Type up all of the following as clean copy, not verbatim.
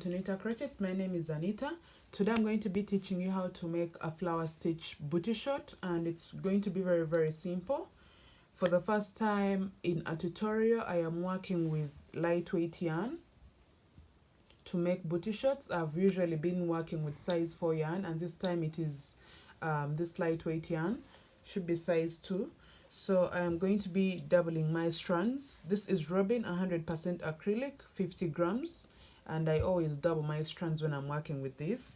to Anita Crochets. My name is Anita. Today I'm going to be teaching you how to make a flower stitch booty short, and it's going to be very simple. For the first time in a tutorial, I am working with lightweight yarn to make booty shorts. I've usually been working with size 4 yarn, and this time it is this lightweight yarn, should be size 2. So I am going to be doubling my strands. This is Robin 100% acrylic, 50 grams, and I always double my strands when I'm working with this.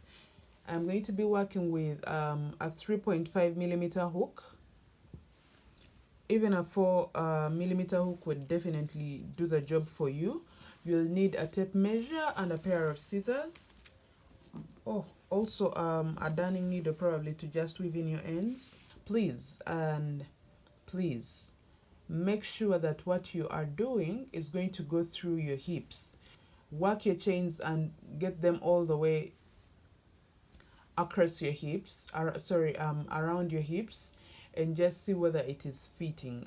I'm going to be working with a 3.5 millimeter hook. Even a 4 millimeter hook would definitely do the job for you. You'll need a tape measure and a pair of scissors. Oh, also a darning needle probably to just weave in your ends. Please make sure that what you are doing is going to go through your hips. Work your chains and get them all the way across your hips, around your hips, and just see whether it is fitting.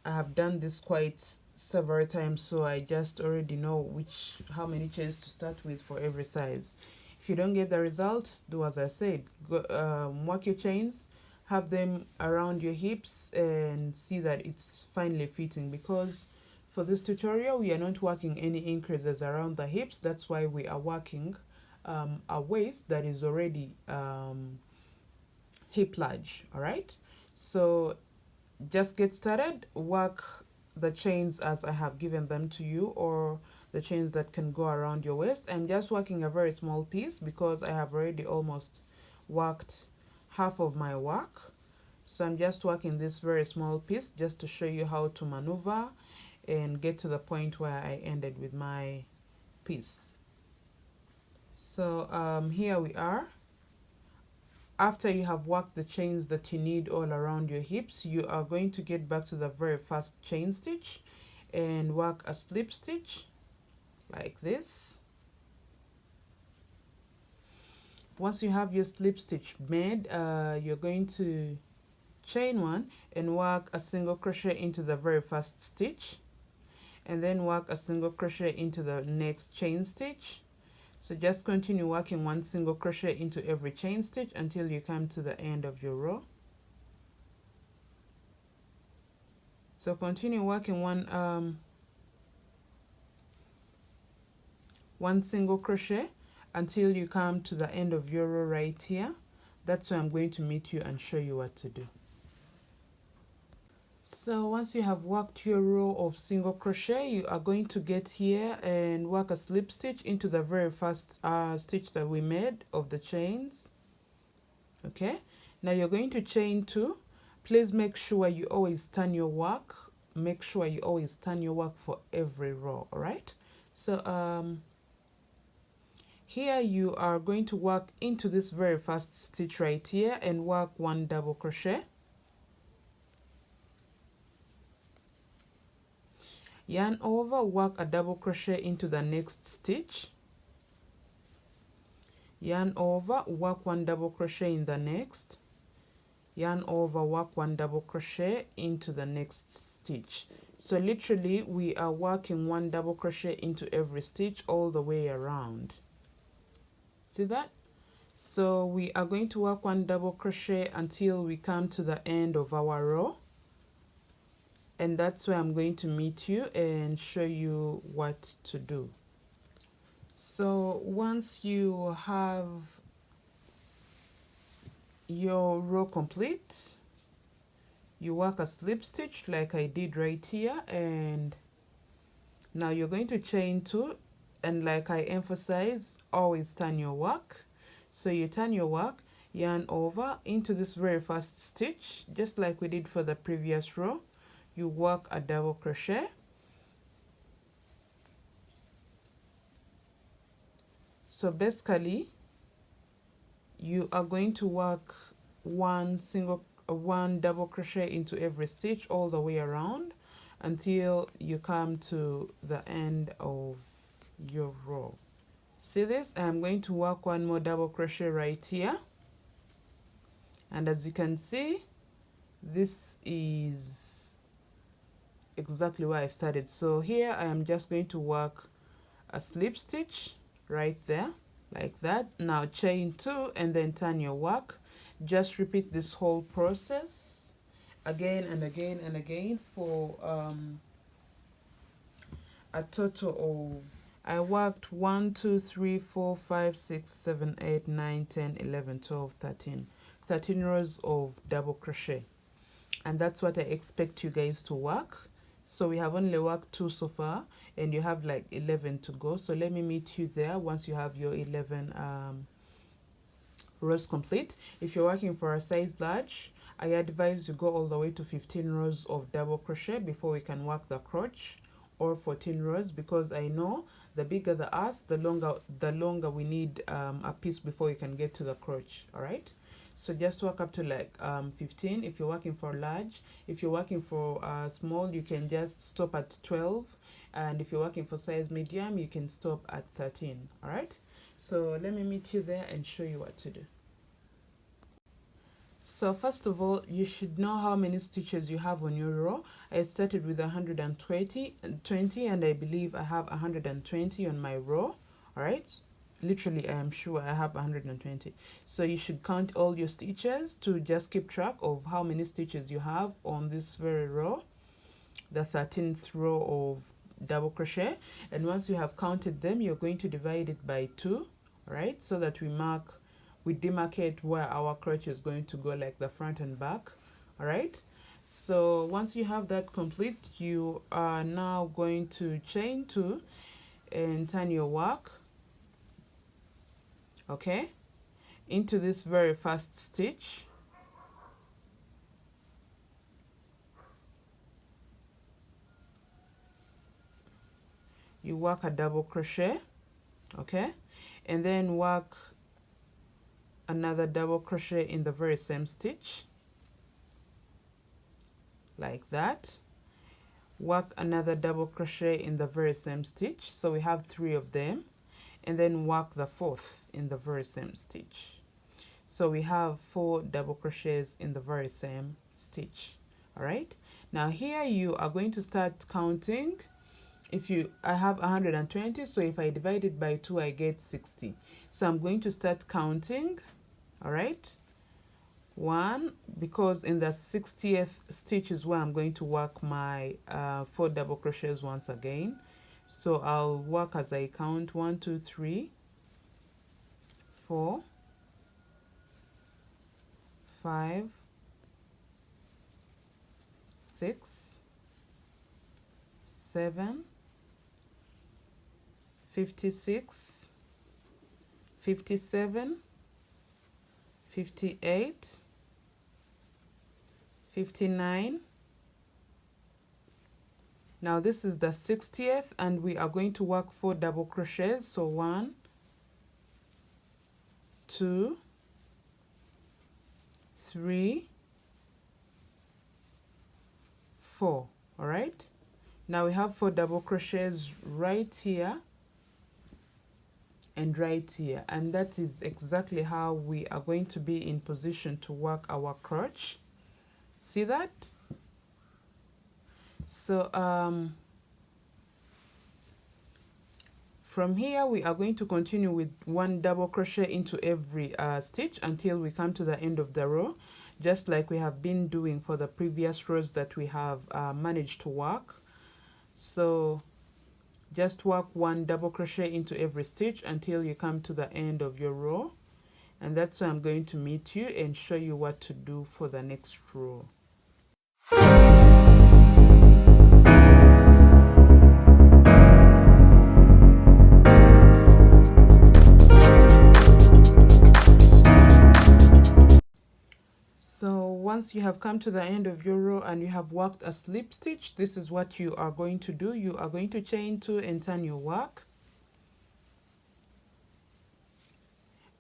I have done this quite several times, so I just already know how many chains to start with for every size. If you don't get the result, do as I said. Work your chains, have them around your hips, and see that it's finely fitting, because for this tutorial we are not working any increases around the hips. That's why we are working a waist that is already hip large. All right, so just get started. Work the chains as I have given them to you, or the chains that can go around your waist. I'm just working a very small piece because I have already almost worked half of my work, so I'm just working this very small piece just to show you how to maneuver and get to the point where I ended with my piece. So here we are. After you have worked the chains that you need all around your hips, you are going to get back to the very first chain stitch and work a slip stitch like this. Once you have your slip stitch made, you're going to chain one and work a single crochet into the very first stitch, and then work a single crochet into the next chain stitch. So just continue working one single crochet into every chain stitch until you come to the end of your row. So continue working one single crochet until you come to the end of your row right here. That's where I'm going to meet you and show you what to do. So once you have worked your row of single crochet, you are going to get here and work a slip stitch into the very first stitch that we made of the chains. Okay, now you're going to chain 2. Please make sure you always turn your work. Make sure you always turn your work for every row. All right, so here you are going to work into this very first stitch right here and work one double crochet. Yarn over, work a double crochet into the next stitch. Yarn over, work one double crochet in the next. Yarn over, work one double crochet into the next stitch. So literally we are working one double crochet into every stitch all the way around. See that? So we are going to work one double crochet until we come to the end of our row. And that's where I'm going to meet you and show you what to do. So once you have your row complete, you work a slip stitch like I did right here, and now you're going to chain 2, and like I emphasize, always turn your work. So you turn your work, yarn over into this very first stitch, just like we did for the previous row. You work a double crochet. So basically you are going to work one double crochet into every stitch all the way around until you come to the end of your row. See this? I'm going to work one more double crochet right here, and as you can see, this is exactly where I started. So here I am just going to work a slip stitch right there, like that. Now chain 2 and then turn your work. Just repeat this whole process again and again and again for a total of, I worked 1 2 3 4 5 6 7 8 9 10 11 12 13 rows of double crochet, and that's what I expect you guys to work. So we have only worked 2 so far, and you have like 11 to go. So let me meet you there once you have your 11 rows complete. If you're working for a size large, I advise you go all the way to 15 rows of double crochet before we can work the crotch, or 14 rows, because I know the bigger the ass, the longer we need a piece before you can get to the crotch. All right, so just work up to like 15 if you're working for large. If you're working for small, you can just stop at 12, and if you're working for size medium, you can stop at 13. All right, so let me meet you there and show you what to do. So first of all, you should know how many stitches you have on your row. I started with 120 and I believe I have 120 on my row. All right, literally I am sure I have 120. So you should count all your stitches to just keep track of how many stitches you have on this very row, the 13th row of double crochet. And once you have counted them, you're going to divide it by 2, right, so that we demarcate where our crotch is going to go, like the front and back. All right, so once you have that complete, you are now going to chain 2 and turn your work, okay, into this very first stitch. You work a double crochet, okay, and then work another double crochet in the very same stitch, like that. Work another double crochet in the very same stitch, so we have 3 of them, and then work the 4th in the very same stitch. So we have 4 double crochets in the very same stitch. All right, now here you are going to start counting. I have 120, so if I divide it by 2, I get 60. So I'm going to start counting. All right, 1, because in the 60th stitch is where I'm going to work my 4 double crochets once again. So I'll work as I count: 1 2 3 4 5 6 7 56 57 58 59. Now this is the 60th, and we are going to work 4 double crochets. So 1 2 3 4. All right, now we have 4 double crochets right here and right here, and that is exactly how we are going to be in position to work our crotch. See that? So from here we are going to continue with 1 double crochet into every stitch until we come to the end of the row, just like we have been doing for the previous rows that we have managed to work. So just work 1 double crochet into every stitch until you come to the end of your row, and that's where I'm going to meet you and show you what to do for the next row. So once you have come to the end of your row and you have worked a slip stitch, this is what you are going to do. You are going to chain 2 and turn your work.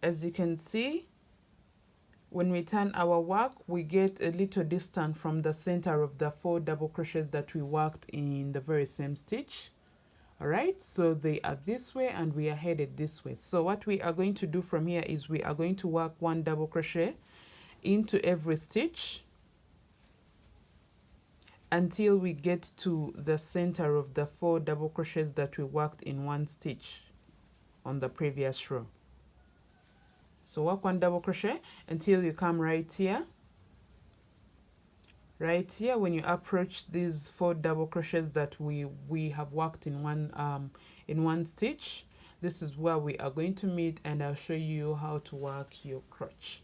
As you can see, when we turn our work, we get a little distance from the center of the 4 double crochets that we worked in the very same stitch. All right, so they are this way and we are headed this way. So what we are going to do from here is we are going to work 1 double crochet into every stitch until we get to the center of the 4 double crochets that we worked in one stitch. on the previous row. So work 1 double crochet until you come right here. Right here, when you approach these 4 double crochets that we have worked in one stitch, this is where we are going to meet, and I'll show you how to work your crotch.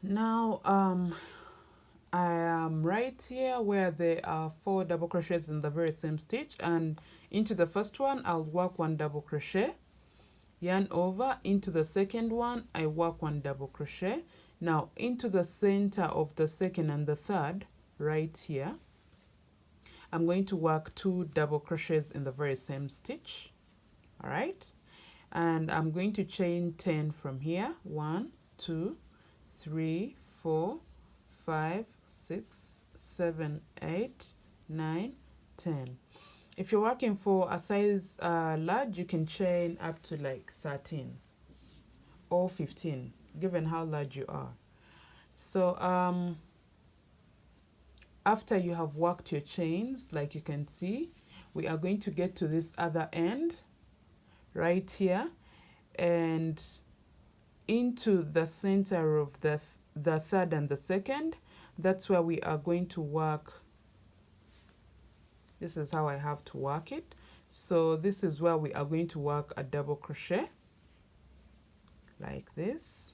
Now I am right here where there are 4 double crochets in the very same stitch, and into the first one I'll work 1 double crochet, yarn over. Into the second one I work 1 double crochet. Now into the center of the second and the third, right here, I'm going to work 2 double crochets in the very same stitch. All right, and I'm going to chain 10 from here. 1, 2, 3, 4, 5, 6, 7, 8, 9, 10. If you're working for a size large, you can chain up to like 13 or 15, given how large you are. So after you have worked your chains, like you can see, we are going to get to this other end right here, and into the center of the third and the second. That's where we are going to work. This is how I have to work it. So this is where we are going to work a double crochet like this.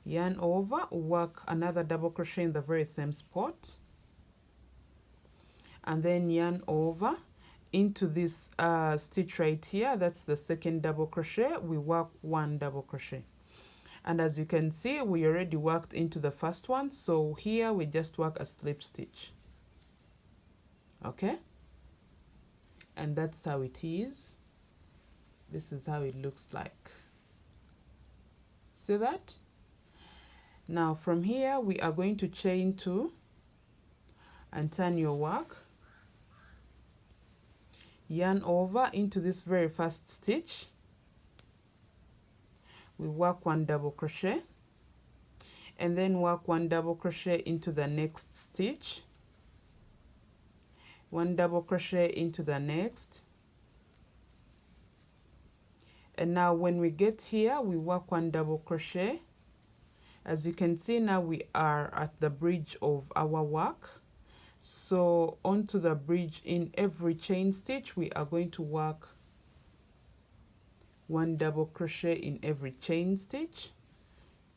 Yarn over, work another double crochet in the very same spot, and then yarn over into this stitch right here. That's the second double crochet. We work 1 double crochet, and as you can see, we already worked into the first one, so here we just work a slip stitch. Okay, and that's how it is. This is how it looks like. See that? Now from here we are going to chain 2 and turn your work, yarn over into this very first stitch. We work 1 double crochet, and then work 1 double crochet into the next stitch, 1 double crochet into the next, and now when we get here we work 1 double crochet. As you can see, now we are at the bridge of our work. So onto the bridge, in every chain stitch we are going to work 1 double crochet in every chain stitch.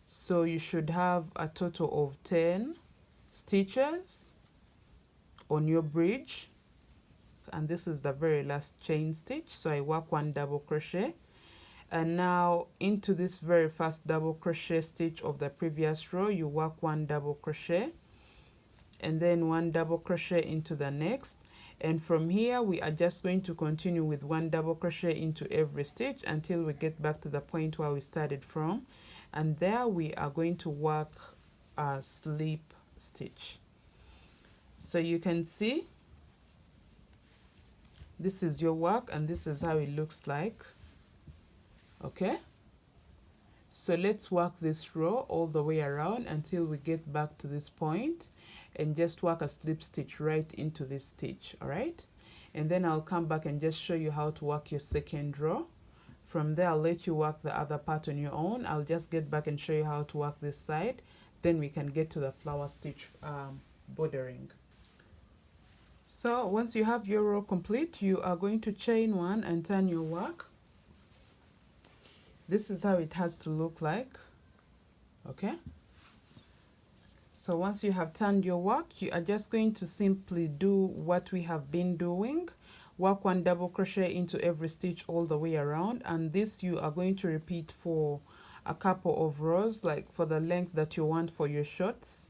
So you should have a total of 10 stitches on your bridge, and this is the very last chain stitch. So I work 1 double crochet, and now into this very first double crochet stitch of the previous row you work 1 double crochet, and then 1 double crochet into the next, and from here we are just going to continue with 1 double crochet into every stitch until we get back to the point where we started from, and there we are going to work a slip stitch. So you can see this is your work, and this is how it looks like. Okay, so let's work this row all the way around until we get back to this point, and just work a slip stitch right into this stitch. All right, and then I'll come back and just show you how to work your second row. From there I'll let you work the other part on your own. I'll just get back and show you how to work this side, then we can get to the flower stitch bordering. So once you have your row complete, you are going to chain 1 and turn your work. This is how it has to look like. Okay, so once you have turned your work, you are just going to simply do what we have been doing. Work 1 double crochet into every stitch all the way around, and this you are going to repeat for a couple of rows, like for the length that you want for your shorts.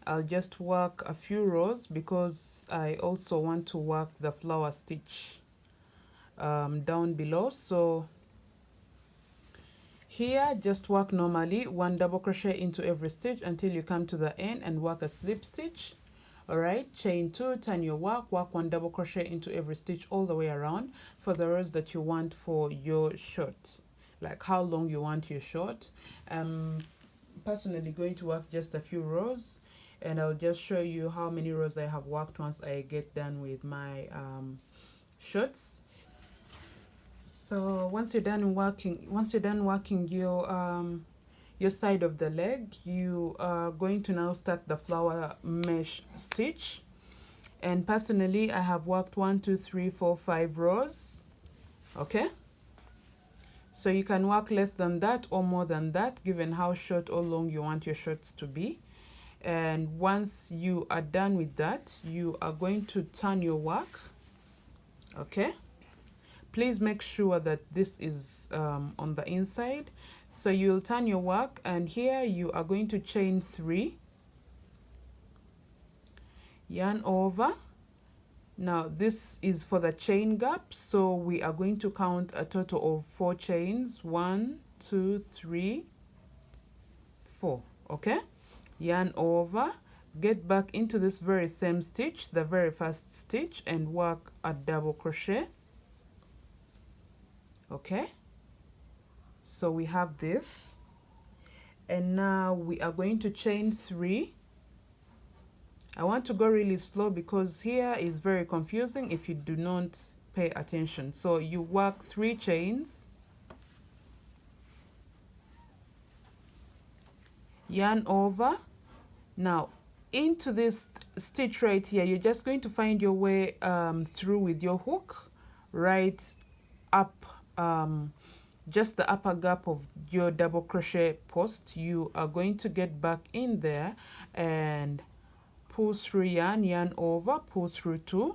I'll just work a few rows because I also want to work the flower stitch down below. So here just work normally 1 double crochet into every stitch until you come to the end and work a slip stitch. All right, chain 2, turn your work 1 double crochet into every stitch all the way around for the rows that you want for your short, like how long you want your short. I'm personally going to work just a few rows, and I'll just show you how many rows I have worked once I get done with my shorts. So once you're done working your side of the leg, you are going to now start the flower mesh stitch. And personally, I have worked 1, 2, 3, 4, 5 rows. Okay, so you can work less than that or more than that, given how short or long you want your shorts to be. And once you are done with that, you are going to turn your work. Okay, please make sure that this is on the inside. So you'll turn your work, and here you are going to chain 3, yarn over. Now this is for the chain gap, so we are going to count a total of 4 chains. 1, 2, 3, 4. Okay, yarn over, get back into this very same stitch, the very first stitch, and work a double crochet. Okay, so we have this, and now we are going to chain 3. I want to go really slow because here is very confusing if you do not pay attention. So you work 3 chains, yarn over. Now into this stitch right here, you're just going to find your way through with your hook right up, just the upper gap of your double crochet post. You are going to get back in there and pull through, yarn over, pull through 2.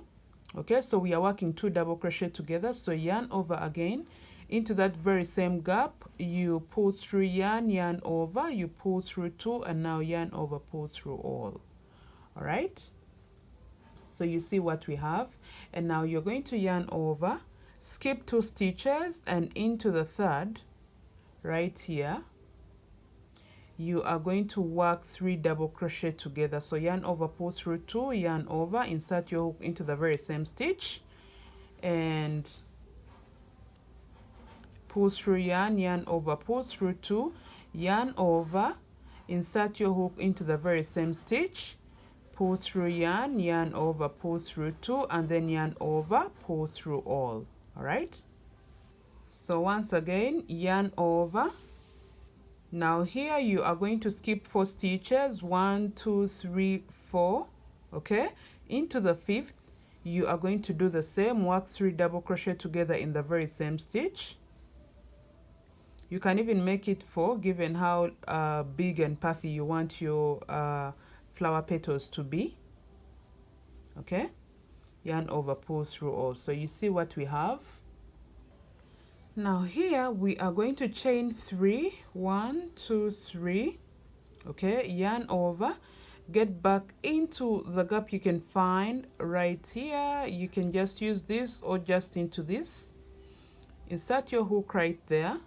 Okay, so we are working 2 double crochet together. So yarn over again into that very same gap, you pull through, yarn over, you pull through 2, and now yarn over, pull through all. All right, so you see what we have. And now you're going to yarn over, skip 2 stitches, and into the third right here you are going to work 3 double crochet together. So yarn over, pull through 2, yarn over, insert your hook into the very same stitch, and pull through, yarn over, pull through 2, yarn over, insert your hook into the very same stitch, pull through, yarn over, pull through 2, and then yarn over, pull through all. All right, so once again, yarn over. Now here you are going to skip 4 stitches, 1, 2, 3, 4. Okay, into the 5th you are going to do the same, work 3 double crochet together in the very same stitch. You can even make it 4, given how big and puffy you want your flower petals to be. Okay, yarn over, pull through all. So you see what we have. Now here we are going to chain 3, 1, 2, 3. Okay, yarn over, get back into the gap you can find right here. You can just use this or just into this. Insert your hook right there,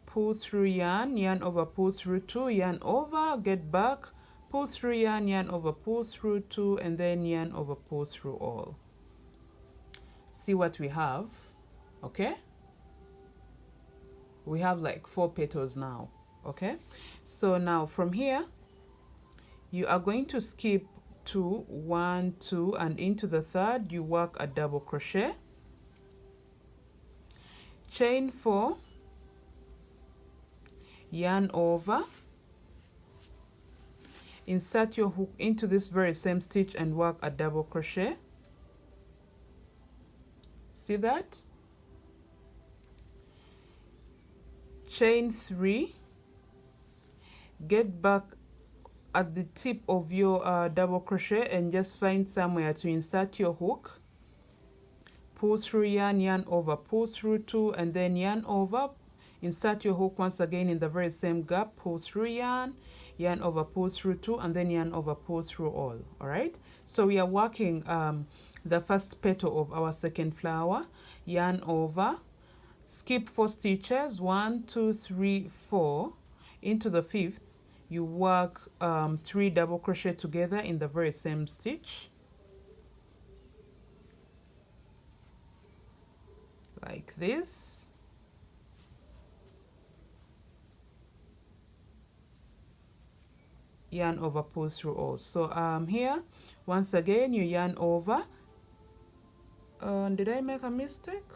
pull through, yarn over, pull through 2, yarn over, get back, pull through, yarn over, pull through 2, and then yarn over, pull through all. See what we have. Okay, we have like 4 petals now. Okay, so now from here you are going to skip 2, 1, 2, and into the third you work a double crochet, chain 4, yarn over, insert your hook into this very same stitch and work a double crochet. See that? Chain 3, get back at the tip of your double crochet and just find somewhere to insert your hook, pull through, yarn over, pull through 2, and then yarn over, insert your hook once again in the very same gap, pull through, yarn over, pull through 2, and then yarn over, pull through all. All right, so we are working the first petal of our second flower. Yarn over, skip 4 stitches, 1, 2, 3, 4. Into the 5th you work 3 double crochet together in the very same stitch, like this. Yarn over, pull through all. So here once again you yarn over. Did I make a mistake?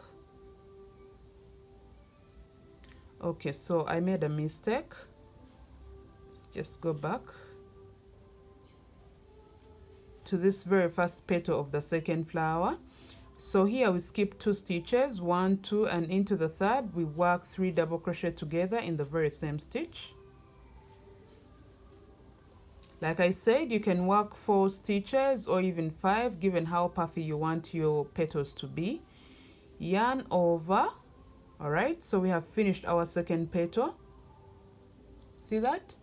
Okay, so I made a mistake. Let's just go back to this very first petal of the second flower. So here we skip 2 stitches, 1, 2, and into the third we work 3 double crochet together in the very same stitch. Like I said, you can work 4 stitches or even 5, given how puffy you want your petals to be. Yarn over. All right, so we have finished our second petal. See that?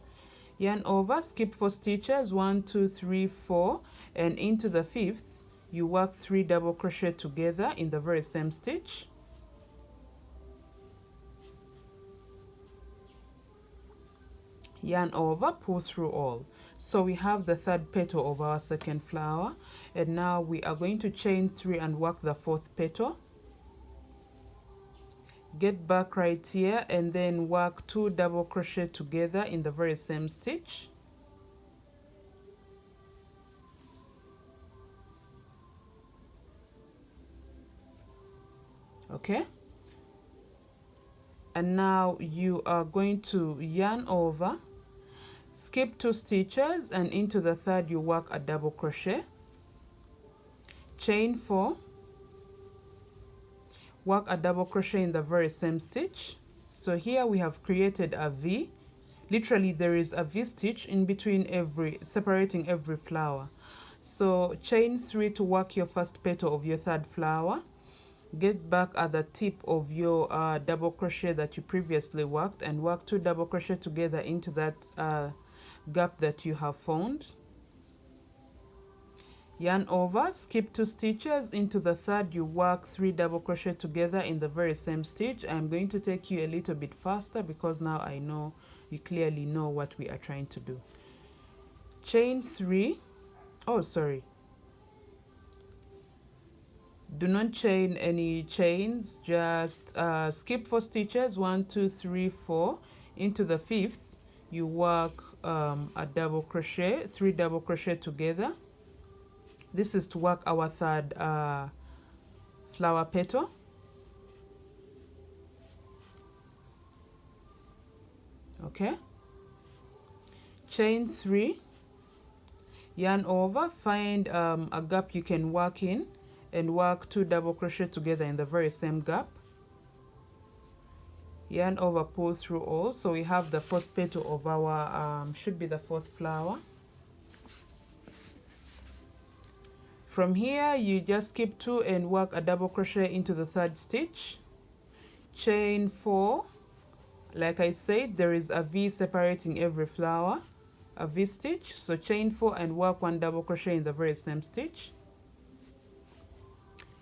Yarn over, skip 4 stitches, 1, 2, 3, 4, and into the 5th you work 3 double crochet together in the very same stitch. Yarn over, pull through all. So we have the third petal of our second flower, and now we are going to chain 3 and work the 4th petal. Get back right here and then work 2 double crochet together in the very same stitch. Okay, and now you are going to yarn over, skip 2 stitches, and into the third you work a double crochet, chain 4, work a double crochet in the very same stitch. So here we have created a V. Literally there is a V stitch in between separating every flower. So chain 3 to work your first petal of your third flower. Get back at the tip of your double crochet that you previously worked and work 2 double crochet together into that gap that you have found. Yarn over, skip 2 stitches, into the third you work 3 double crochet together in the very same stitch. I'm going to take you a little bit faster because now I know you clearly know what we are trying to do. Chain 3, oh sorry, do not chain any chains, just skip 4 stitches, 1, 2, 3, 4. Into the 5th you work a double crochet, 3 double crochet together. This is to work our third flower petal. Okay, chain 3, yarn over, find a gap you can work in and work 2 double crochet together in the very same gap. Yarn over, pull through all. So we have the 4th petal of our should be the 4th flower. From here you just skip 2 and work a double crochet into the 3rd stitch, chain 4. Like I said, there is a V separating every flower, a V stitch. So chain 4 and work 1 double crochet in the very same stitch.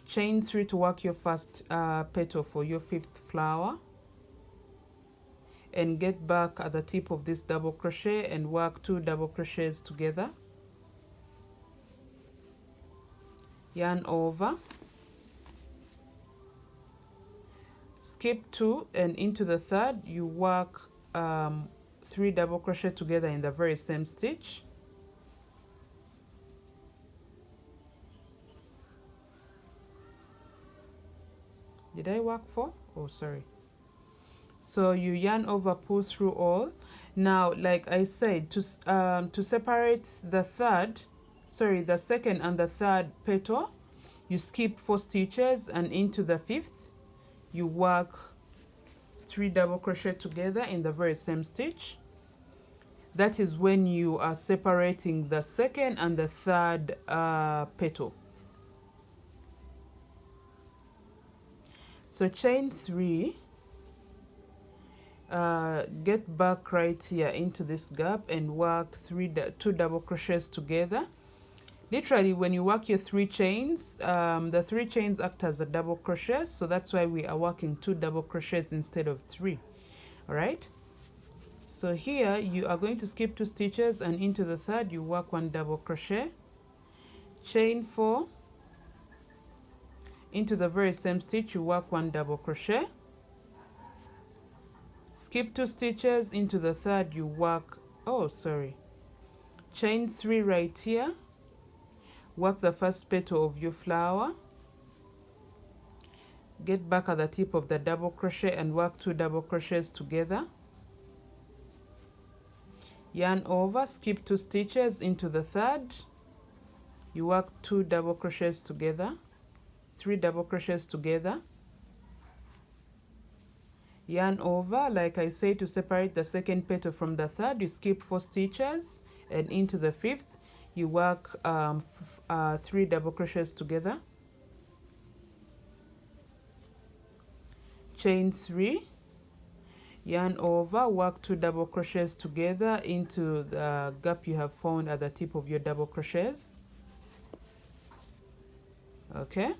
Chain 3 to work your first petal for your 5th flower, and get back at the tip of this double crochet and work 2 double crochets together. Yarn over, skip 2 and into the 3rd you work 3 double crochet together in the very same stitch. Did I work 4? Oh sorry. So you yarn over, pull through all. Now like I said, to separate the 2nd and the 3rd petal, you skip 4 stitches and into the 5th you work 3 double crochet together in the very same stitch. That is when you are separating the 2nd and the 3rd petal. So chain 3, get back right here into this gap and work 2 double crochets together. Literally when you work your 3 chains, the 3 chains act as a double crochet, so that's why we are working 2 double crochets instead of 3. All right, so here you are going to skip 2 stitches and into the 3rd you work 1 double crochet, chain 4, into the very same stitch you work 1 double crochet, skip 2 stitches, into the 3rd you work, oh sorry, chain 3 right here, work the first petal of your flower, Get back at the tip of the double crochet and work 2 double crochets together. Yarn over, skip 2 stitches into the third. You work 2 double crochets together, 3 double crochets together. Yarn over, like I say, to separate the second petal from the third, you skip 4 stitches, and into the fifth you work 3 double crochets together. Chain 3, yarn over, work 2 double crochets together into the gap you have found at the tip of your double crochets. Okay,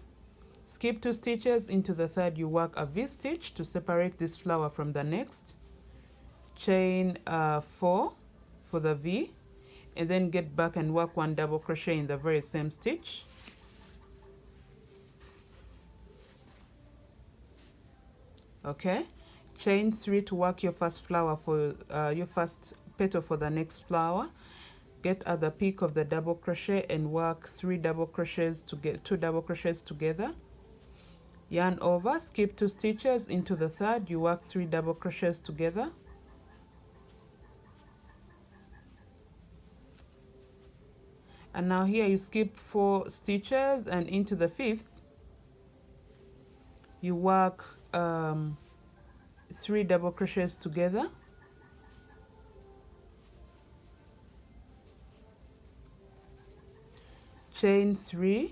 skip 2 stitches into the third, you work a V-stitch to separate this flower from the next. Chain 4 for the V, and then get back and work 1 double crochet in the very same stitch. Okay, chain 3 to work your first flower for your first petal for the next flower. Get at the peak of the double crochet and work 3 double crochets to get 2 double crochets together. Yarn over, skip 2 stitches into the third, you work 3 double crochets together. And now here you skip 4 stitches, and into the fifth you work 3 double crochets together. Chain 3,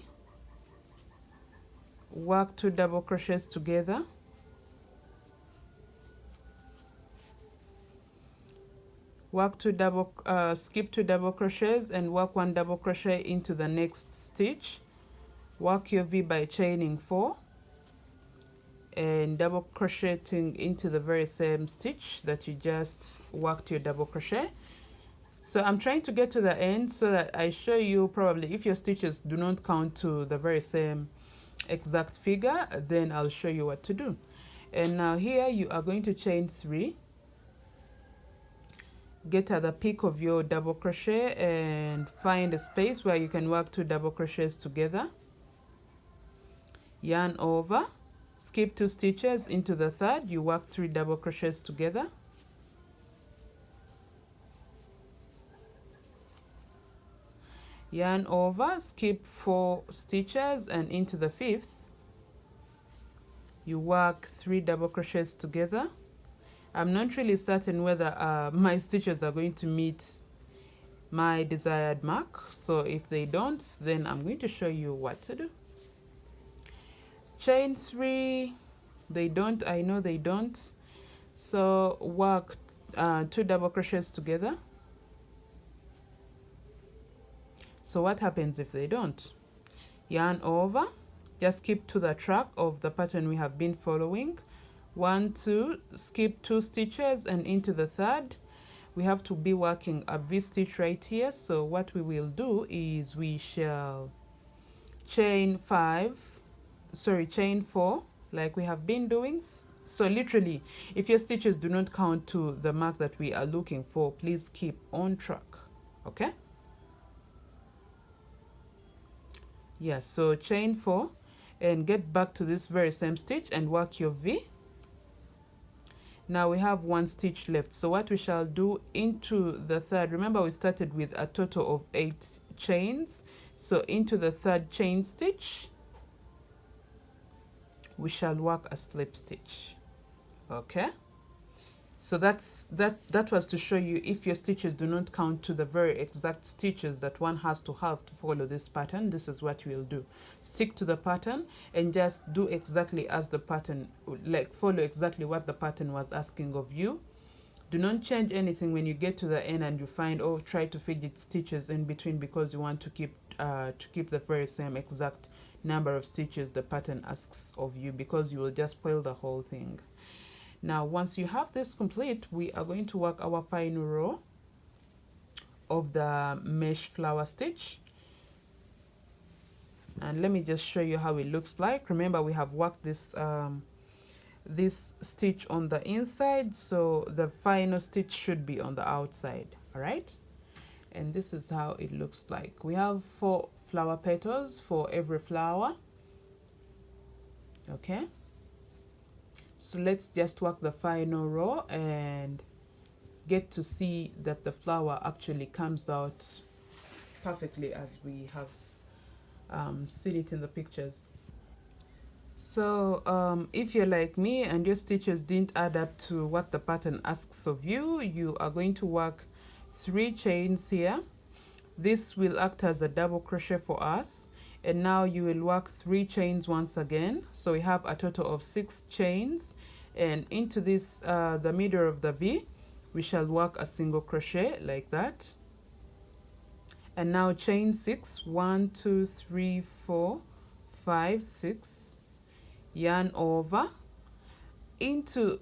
work 2 double crochets together. Work 2 double skip 2 double crochets and work 1 double crochet into the next stitch. Work your V by chaining 4 and double crocheting into the very same stitch that you just worked your double crochet. So I'm trying to get to the end so that I show you, probably if your stitches do not count to the very same exact figure, then I'll show you what to do. And now here you are going to chain 3, get at the peak of your double crochet and find a space where you can work 2 double crochets together. Yarn over, skip 2 stitches into the third, you work 3 double crochets together. Yarn over, skip 4 stitches, and into the fifth you work 3 double crochets together. I'm not really certain whether my stitches are going to meet my desired mark, so if they don't, then I'm going to show you what to do. Chain 3, they don't, I know they don't, so work 2 double crochets together. So what happens if they don't? Yarn over, just keep to the track of the pattern we have been following. 1, 2, skip 2 stitches and into the third. We have to be working a V-stitch right here, so what we will do is we shall chain 4 like we have been doing. So literally, if your stitches do not count to the mark that we are looking for, please keep on track. Okay, yeah, so chain 4 and get back to this very same stitch and work your V. Now we have 1 stitch left, so what we shall do into the third, remember we started with a total of 8 chains, so into the third chain stitch we shall work a slip stitch. Okay, so that was to show you, if your stitches do not count to the very exact stitches that one has to have to follow this pattern, this is what you'll do. Stick to the pattern and just do exactly as the pattern, like follow exactly what the pattern was asking of you. Do not change anything when you get to the end and you find, oh, try to fidget stitches in between because you want to keep the very same exact number of stitches the pattern asks of you, because you will just spoil the whole thing. Now once you have this complete, we are going to work our final row of the mesh flower stitch, and let me just show you how it looks like. Remember, we have worked this this stitch on the inside, so the final stitch should be on the outside. All right, and this is how it looks like. We have 4 flower petals for every flower. Okay, So let's just work the final row and get to see that the flower actually comes out perfectly as we have seen it in the pictures. So if you're like me and your stitches didn't add up to what the pattern asks of you, you are going to work 3 chains here. This will act as a double crochet for us, and now you will work 3 chains once again. So we have a total of 6 chains, and into this the middle of the V we shall work a single crochet like that. And now chain 6, 1 2 3 4 5 6, yarn over into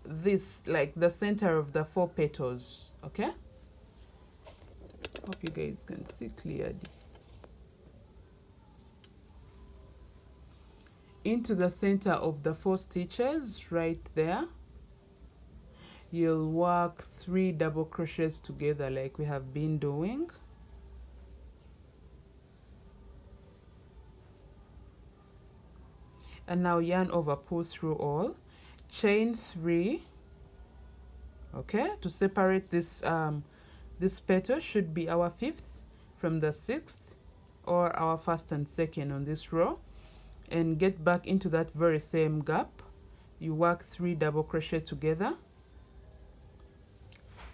this, like the center of the 4 petals. Okay, hope you guys can see clearly. Into the center of the 4 stitches right there, you'll work 3 double crochets together like we have been doing. And now yarn over, pull through all, chain 3. Okay, to separate this this petal should be our 5th from the 6th, or our 1st and 2nd on this row, and get back into that very same gap. You work 3 double crochet together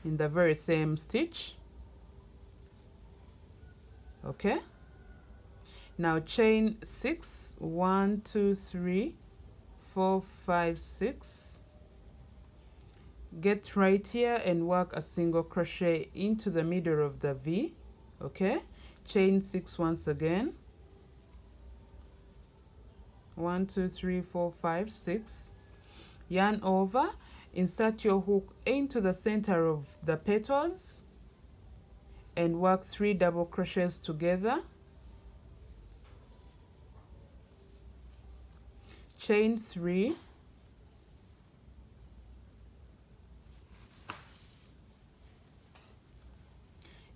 in the very same stitch. Okay, now chain 6, 1 2 3 4 5 6, get right here and work a single crochet into the middle of the V. Okay, chain 6 once again, 1 2 3 4 5 6, yarn over, insert your hook into the center of the petals and work 3 double crochets together, chain 3,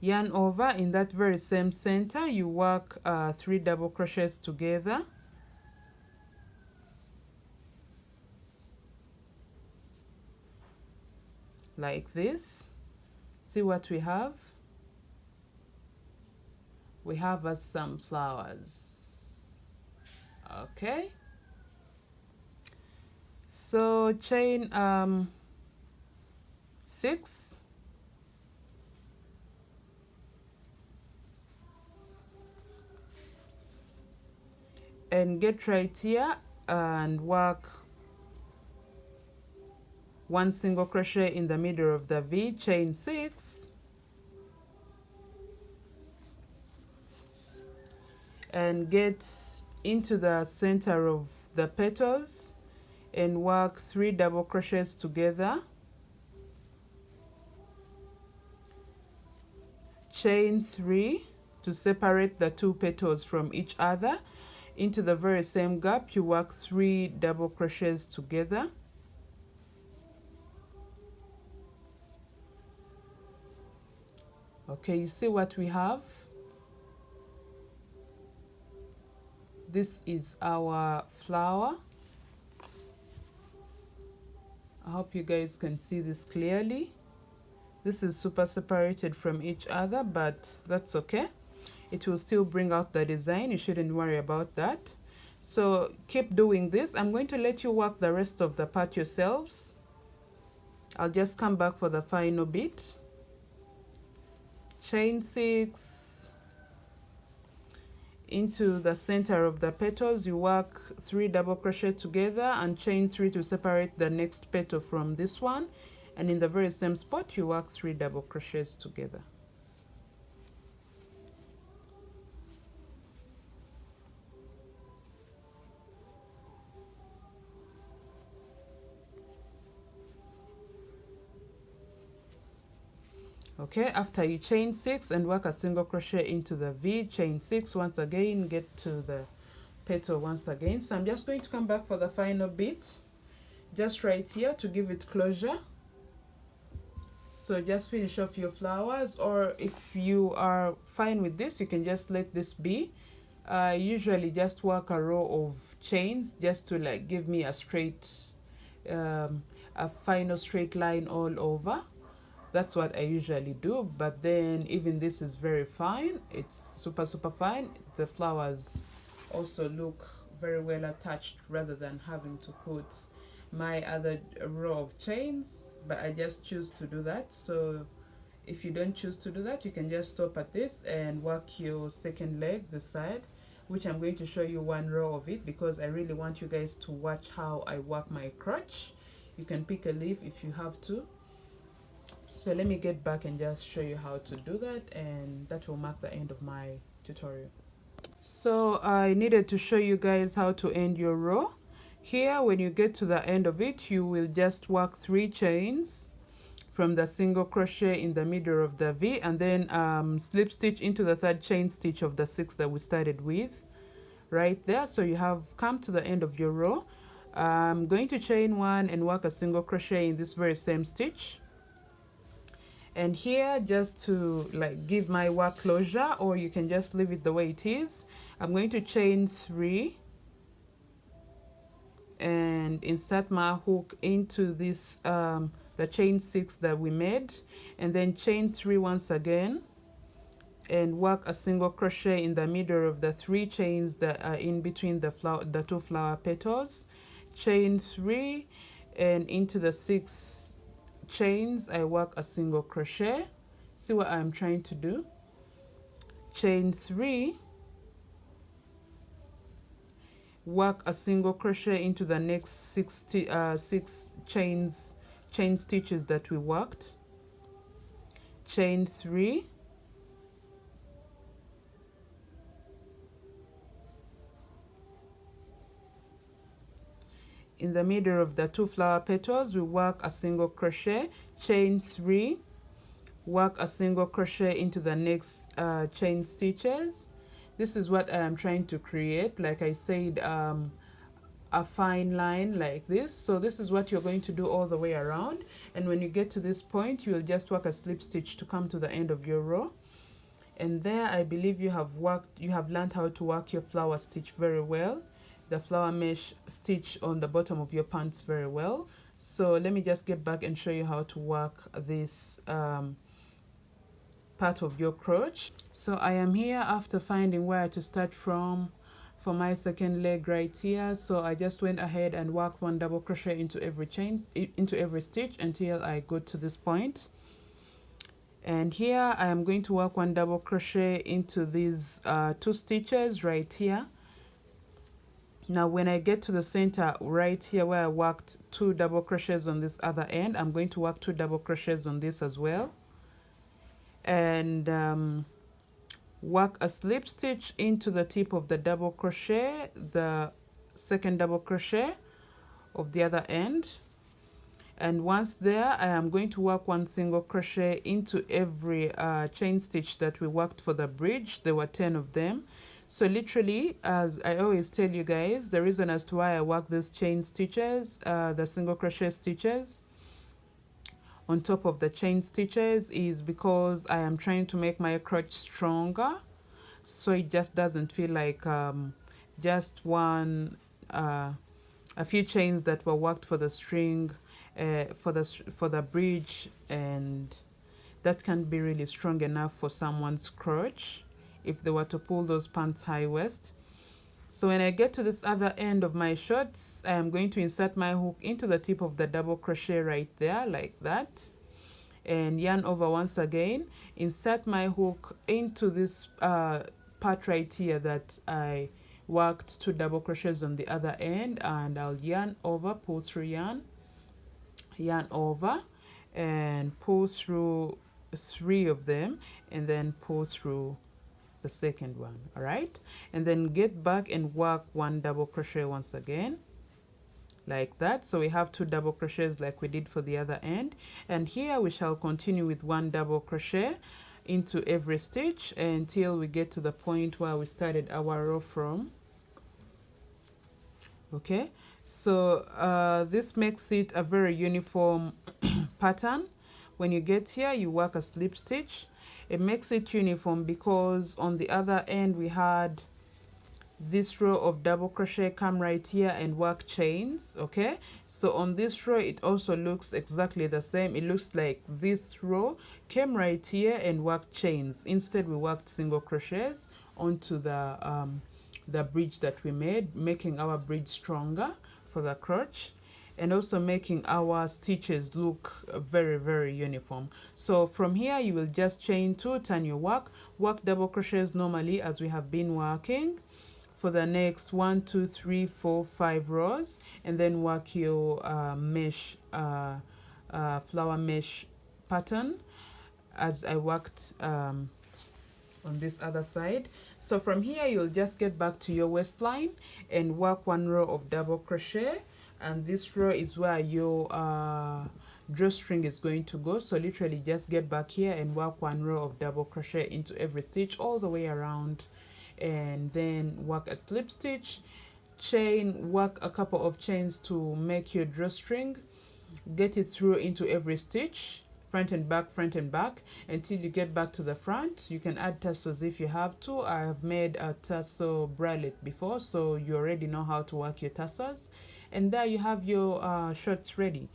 yarn over, in that very same center you work 3 double crochets together, like this. See what we have? We have some flowers. Okay, so chain 6, and get right here and work 1 single crochet in the middle of the V, chain 6, and get into the center of the petals and work 3 double crochets together, chain 3 to separate the 2 petals from each other. Into the very same gap you work 3 double crochets together, okay. You see what we have? This is our flower. I hope you guys can see this clearly. This is super separated from each other, but that's okay. It will still bring out the design. You shouldn't worry about that. So keep doing this. I'm going to let you work the rest of the part yourselves. I'll just come back for the final bit. Chain 6, into the center of the petals you work 3 double crochet together, and chain 3 to separate the next petal from this one, and in the very same spot you work 3 double crochets together. Okay, after you chain 6 and work a single crochet into the V, chain 6 once again, get to the petal once again. So I'm just going to come back for the final bit, just right here to give it closure. So just finish off your flowers, or if you are fine with this, you can just let this be. I usually just work a row of chains just to like give me a straight a final straight line all over. That's what I usually do, but then even this is very fine. It's super fine. The flowers also look very well attached rather than having to put my other row of chains, but I just choose to do that. So if you don't choose to do that, you can just stop at this and work your second leg, the side, which I'm going to show you one row of it because I really want you guys to watch how I work my crotch. You can pick a leaf if you have to. So let me get back and just show you how to do that, and that will mark the end of my tutorial. So I needed to show you guys how to end your row. Here, when you get to the end of it, you will just work 3 chains from the single crochet in the middle of the V, and then slip stitch into the 3rd chain stitch of the 6 that we started with right there. So you have come to the end of your row. I'm going to chain 1 and work a single crochet in this very same stitch. And here, just to like give my work closure, or you can just leave it the way it is, I'm going to chain 3 and insert my hook into this the chain 6 that we made, and then chain 3 once again and work a single crochet in the middle of the 3 chains that are in between the 2 flower petals. Chain 3 and into the 6 chains I work a single crochet. See what I'm trying to do? Chain 3, work a single crochet into the next 6 chain stitches that we worked. Chain 3, in the middle of the 2 flower petals we work a single crochet, chain 3, work a single crochet into the next chain stitches. This is what I am trying to create, like I said, a fine line like this. So this is what you're going to do all the way around, and when you get to this point you will just work a slip stitch to come to the end of your row. And there I believe you have learned how to work your flower stitch very well, the flower mesh stitch on the bottom of your pants very well. So let me just get back and show you how to work this part of your crotch. So I am here after finding where to start from for my second leg right here. So I just went ahead and worked 1 double crochet into every stitch until I got to this point. And here I am going to work 1 double crochet into these 2 stitches right here. Now when I get to the center right here where I worked 2 double crochets on this other end, I'm going to work 2 double crochets on this as well, and work a slip stitch into the tip of the double crochet, the 2nd double crochet of the other end. And once there, I am going to work 1 single crochet into every chain stitch that we worked for the bridge. There were 10 of them. So literally, as I always tell you guys, the reason as to why I work these chain stitches, the single crochet stitches on top of the chain stitches, is because I am trying to make my crotch stronger, so it just doesn't feel like just a few chains that were worked for the string, for the bridge, and that can be really strong enough for someone's crotch if they were to pull those pants high waist. So when I get to this other end of my shorts, I am going to insert my hook into the tip of the double crochet right there, like that, and yarn over once again, insert my hook into this part right here that I worked 2 double crochets on the other end, and I'll yarn over, pull through, yarn over, and pull through 3 of them, and then pull through the second one. All right, and then get back and work 1 double crochet once again, like that. So we have 2 double crochets like we did for the other end, and here we shall continue with 1 double crochet into every stitch until we get to the point where we started our row from. Okay, so this makes it a very uniform pattern. When you get here, you work a slip stitch. It makes it uniform because on the other end we had this row of double crochet, come right here and work chains. Okay, so on this row it also looks exactly the same. It looks like this row came right here and worked chains. Instead we worked single crochets onto the bridge that we made, making our bridge stronger for the crotch and also making our stitches look very uniform. So from here you will just chain 2, turn your work double crochets normally as we have been working for the next 1 2 3 4 5 rows, and then work your mesh flower mesh pattern as I worked on this other side. So from here you'll just get back to your waistline and work 1 row of double crochet, and this row is where your drawstring is going to go. So literally just get back here and work 1 row of double crochet into every stitch all the way around, and then work a slip stitch, chain, work a couple of chains to make your drawstring, get it through into every stitch, front and back until you get back to the front. You can add tassels if you have to. I have made a tassel bralette before, so you already know how to work your tassels, and there you have your shorts ready.